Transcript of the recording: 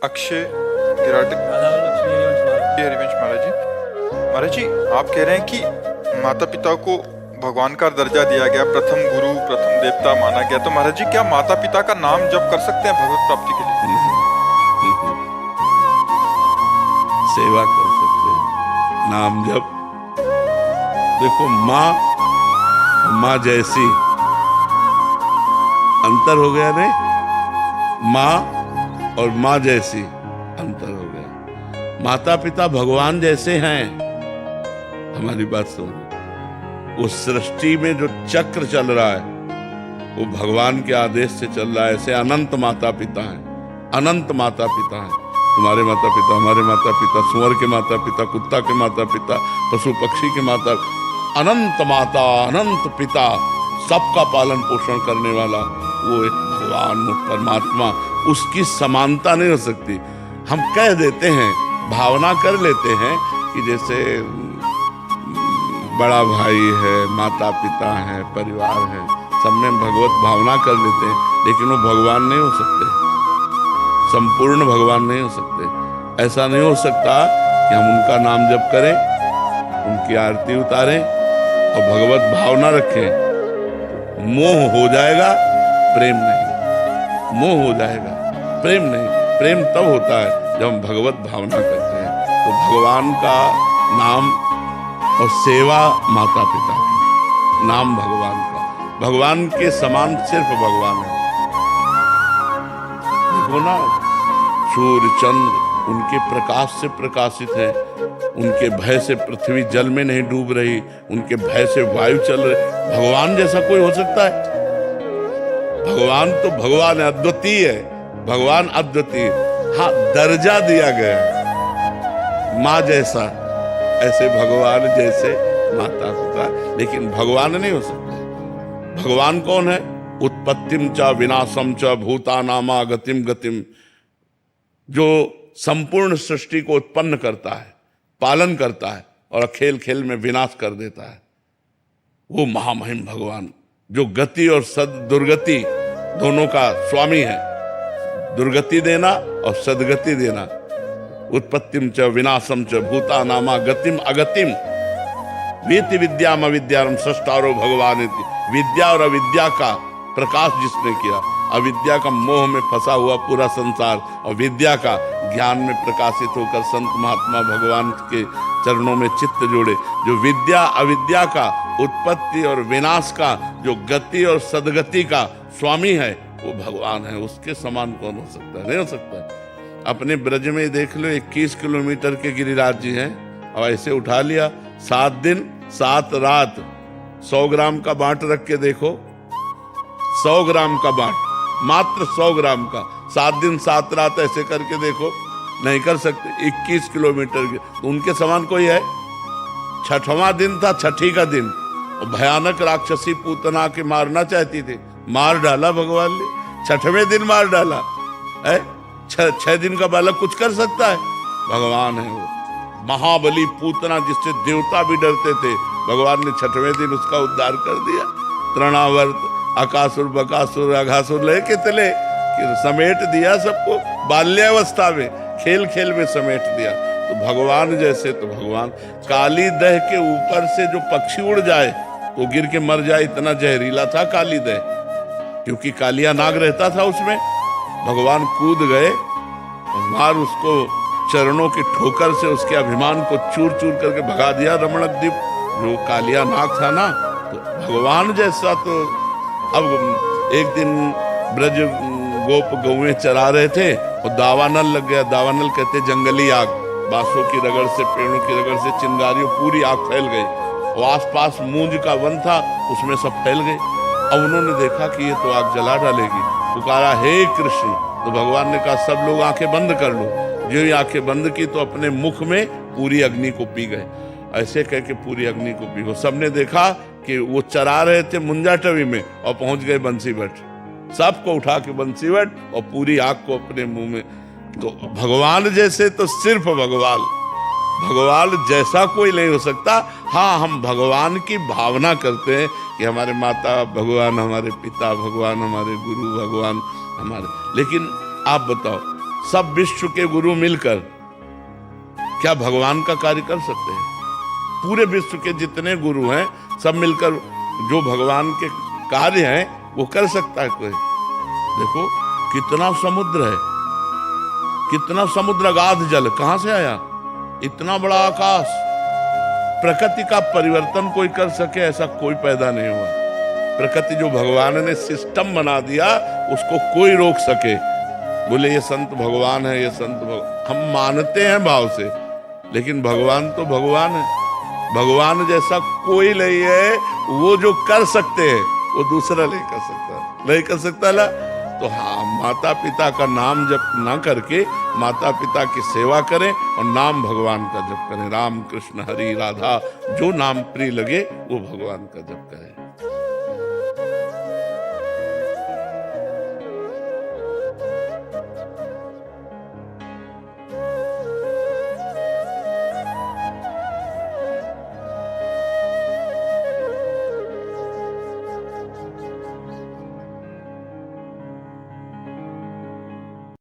अक्षय गिराटे हरिवंश महाराज जी। महाराज जी, आप कह रहे हैं कि माता पिता को भगवान का दर्जा दिया गया, प्रथम गुरु प्रथम देवता माना गया, तो महाराज जी क्या माता पिता का नाम जप कर सकते हैं भगवत प्राप्ति के लिए? सेवा कर सकते हैं, नाम जप। देखो, माँ जैसी, अंतर हो गया नहीं? माँ और माँ जैसी अंतर हो गया। माता पिता भगवान जैसे हैं। हमारी बात सुनो, उस सृष्टि में जो चक्र चल रहा है वो भगवान के आदेश से चल रहा है। ऐसे अनंत माता पिता हैं, अनंत माता पिता हैं। तुम्हारे माता पिता, हमारे माता पिता, सुअर के माता पिता, कुत्ता के माता पिता, पशु पक्षी के माता, अनंत माता, अनंत पिता, सबका पालन पोषण करने वाला वो एक भगवान परमात्मा। उसकी समानता नहीं हो सकती। हम कह देते हैं, भावना कर लेते हैं कि जैसे बड़ा भाई है, माता पिता है, परिवार है, सब में भगवत भावना कर लेते हैं, लेकिन वो भगवान नहीं हो सकते, संपूर्ण भगवान नहीं हो सकते। ऐसा नहीं हो सकता कि हम उनका नाम जप करें, उनकी आरती उतारें और भगवत भावना रखें। मोह हो जाएगा, प्रेम नहीं। मोह हो जाएगा, प्रेम नहीं। प्रेम तब होता है जब हम भगवत भावना करते हैं। तो भगवान का नाम और सेवा माता पिता की, नाम भगवान का। भगवान के समान सिर्फ भगवान है। देखो ना, सूर्य चंद्र उनके प्रकाश से प्रकाशित है। उनके भय से पृथ्वी जल में नहीं डूब रही, उनके भय से वायु चल रही। भगवान जैसा कोई हो सकता है? भगवान तो भगवान है, अद्वितीय है। भगवान अद्वितीय। हाँ, दर्जा दिया गया है माँ जैसा, ऐसे भगवान जैसे माता पिता, लेकिन भगवान नहीं हो सकता। भगवान कौन है? उत्पत्तिम च विनाशम च भूतानामा गतिम गतिम, जो संपूर्ण सृष्टि को उत्पन्न करता है, पालन करता है और खेल खेल में विनाश कर देता है। वो महामहिम भगवान जो गति और दुर्गति दोनों का स्वामी है। दुर्गति देना और सदगति देना। उत्पत्तिम च विनाशम च भूतानामा गतिम अगतिम, वेति विद्याम अविद्याम सृष्टारो भगवान। विद्या और अविद्या का प्रकाश जिसने किया, अविद्या का मोह में फंसा हुआ पूरा संसार और विद्या का ज्ञान में प्रकाशित होकर संत महात्मा भगवान के चरणों में चित्त जोड़े। जो विद्या अविद्या का, उत्पत्ति और विनाश का, जो गति और सदगति का स्वामी है, वो भगवान है। उसके समान कौन हो सकता है? नहीं हो सकता। अपने ब्रज में देख लो, 21 किलोमीटर के गिरिराज जी हैं और ऐसे उठा लिया। 7 दिन 7 रात 100 ग्राम का बांट रख के देखो, 100 ग्राम का बांट, मात्र 100 ग्राम का, 7 दिन 7 रात ऐसे करके देखो, नहीं कर सकते। 21 किलोमीटर के, तो उनके समान कोई है? 6वां दिन था, 6ठी का दिन, और भयानक राक्षसी पूतना के मारना चाहती थी, मार डाला भगवान ने। 6वें दिन मार डाला है। 6 दिन का बालक कुछ कर सकता है? भगवान है वो। महाबली पूतना जिससे देवता भी डरते थे, भगवान ने 6वें दिन उसका उद्धार कर दिया। तृणावर्त, अकासुर, बकासुर, अघासुर लेके चले कि समेट दिया सबको। बाल्यावस्था में खेल खेल में समेट दिया। तो भगवान जैसे तो भगवान। काली दह के ऊपर से जो पक्षी उड़ जाए तो गिर के मर जाए, इतना जहरीला था काली दह, क्योंकि कालिया नाग रहता था उसमें। भगवान कूद गए और मार उसको चरणों की ठोकर से उसके अभिमान को चूर चूर करके भगा दिया। रमणक द्वीप जो कालिया नाग था ना, तो भगवान जैसा। तो अब एक दिन ब्रज गोप गौएं चरा रहे थे और दावानल लग गया। दावानल कहते जंगली आग, बांसों की रगड़ से, पेड़ों की रगड़ से चिंगारियों पूरी आग फैल गई और आसपास मूंज का वन था, उसमें सब फैल गई। अब उन्होंने देखा कि ये तो आग जला डालेगी, पुकारा हे कृष्ण। तो भगवान ने कहा सब लोग आंखें बंद कर लो। जो ही आंखें बंद की तो अपने मुख में पूरी अग्नि को पी गए। ऐसे कह के पूरी अग्नि को पी गए। सबने देखा कि वो चरा रहे थे मुंजाटवी में और पहुंच गए बंसीवट। सबको उठा के बंसीवट और पूरी आग को अपने मुंह में। तो भगवान जैसे तो सिर्फ भगवान, भगवान जैसा कोई नहीं हो सकता। हाँ, हम भगवान की भावना करते हैं कि हमारे माता भगवान, हमारे पिता भगवान, हमारे गुरु भगवान, हमारे। लेकिन आप बताओ, सब विश्व के गुरु मिलकर क्या भगवान का कार्य कर सकते हैं? पूरे विश्व के जितने गुरु हैं सब मिलकर जो भगवान के कार्य हैं वो कर सकता है कोई? देखो कितना समुद्र है, कितना समुद्र, अगाध जल कहां से आया? इतना बड़ा आकाश। प्रकृति का परिवर्तन कोई कर सके ऐसा कोई पैदा नहीं हुआ। प्रकृति जो भगवान ने सिस्टम बना दिया उसको कोई रोक सके? बोले ये संत भगवान है, ये संत भगवान, हम मानते हैं भाव से, लेकिन भगवान तो भगवान है। भगवान जैसा कोई नहीं है। वो जो कर सकते हैं वो दूसरा नहीं कर सकता, नहीं कर सकता ना। तो हाँ, माता पिता का नाम जप ना करके माता पिता की सेवा करें और नाम भगवान का जप करें। राम कृष्ण हरि राधा, जो नाम प्रिय लगे वो भगवान का जप करें।